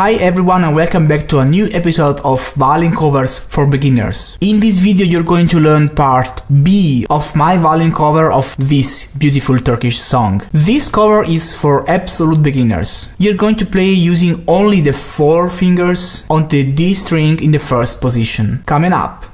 Hi everyone and welcome back to a new episode of violin covers for beginners. In this video you're going to learn part B of my violin cover of this beautiful Turkish song. This cover is for absolute beginners. You're going to play using only the 4 fingers on the D string in the first position. Coming up.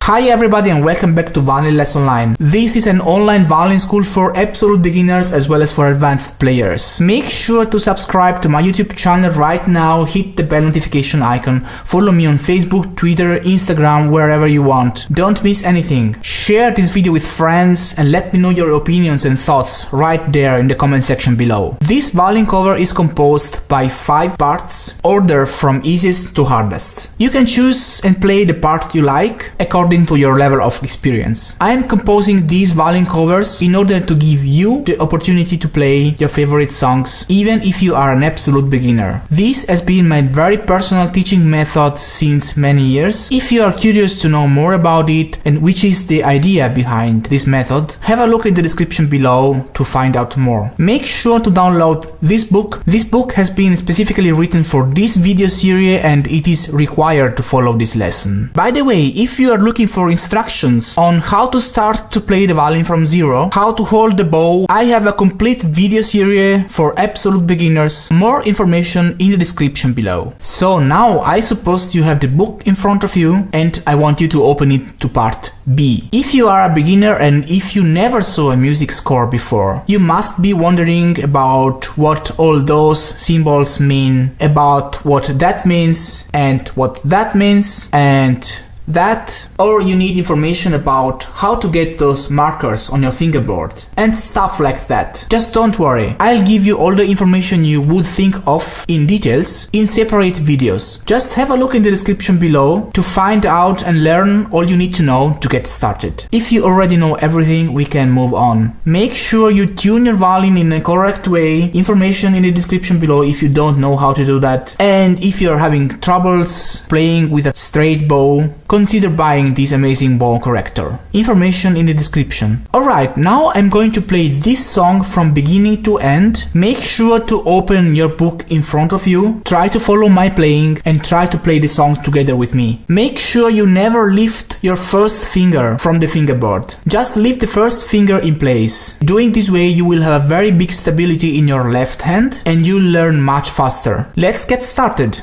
Hi everybody and welcome back to Violin Lesson Online. This is an online violin school for absolute beginners as well as for advanced players. Make sure to subscribe to my YouTube channel right now, hit the bell notification icon, follow me on Facebook, Twitter, Instagram, wherever you want. Don't miss anything. Share this video with friends and let me know your opinions and thoughts right there in the comment section below. This violin cover is composed by 5 parts, ordered from easiest to hardest. You can choose and play the part you like according to your level of experience. I am composing these violin covers in order to give you the opportunity to play your favorite songs even if you are an absolute beginner. This has been my very personal teaching method since many years. If you are curious to know more about it and which is the idea behind this method, have a look in the description below to find out more. Make sure to download this book. This book has been specifically written for this video series and it is required to follow this lesson. By the way, if you are looking for instructions on how to start to play the violin from zero, how to hold the bow, I have a complete video series for absolute beginners. More information in the description below. So now I suppose you have the book in front of you and I want you to open it to part B. If you are a beginner and if you never saw a music score before, you must be wondering about what all those symbols mean, about what that means and what that means and that, or you need information about how to get those markers on your fingerboard and stuff like that. Just don't worry, I'll give you all the information you would think of in details in separate videos. Just have a look in the description below to find out and learn all you need to know to get started. If you already know everything, we can move on. Make sure you tune your violin in a correct way. Information in the description below if you don't know how to do that. And if you're having troubles playing with a straight bow, consider buying this amazing bow corrector. Information in the description. Alright, now I'm going to play this song from beginning to end. Make sure to open your book in front of you, try to follow my playing and try to play the song together with me. Make sure you never lift your first finger from the fingerboard. Just leave the first finger in place. Doing this way you will have a very big stability in your left hand and you'll learn much faster. Let's get started.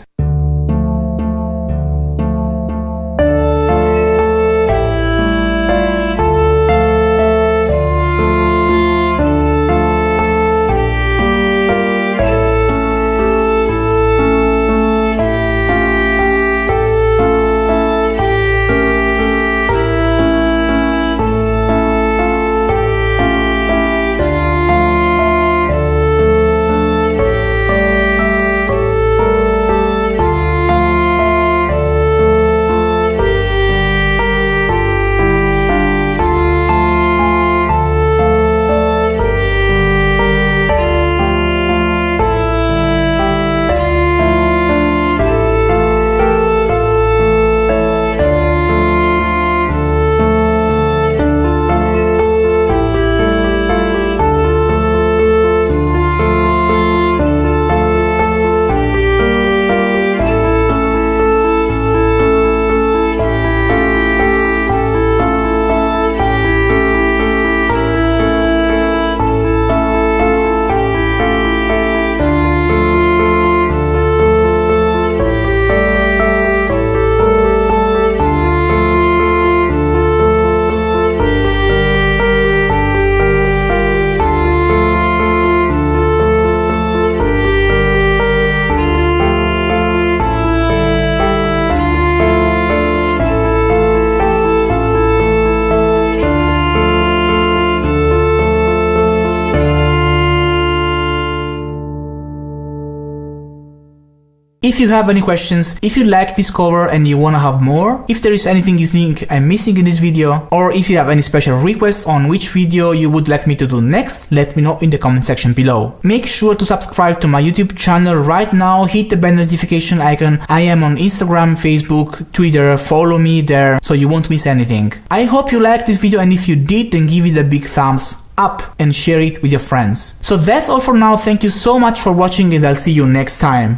If you have any questions, if you like this cover and you wanna have more, if there is anything you think I'm missing in this video, or if you have any special requests on which video you would like me to do next, let me know in the comment section below. Make sure to subscribe to my YouTube channel right now, hit the bell notification icon. I am on Instagram, Facebook, Twitter, follow me there so you won't miss anything. I hope you liked this video, and if you did, then give it a big thumbs up and share it with your friends. So that's all for now. Thank you so much for watching, and I'll see you next time.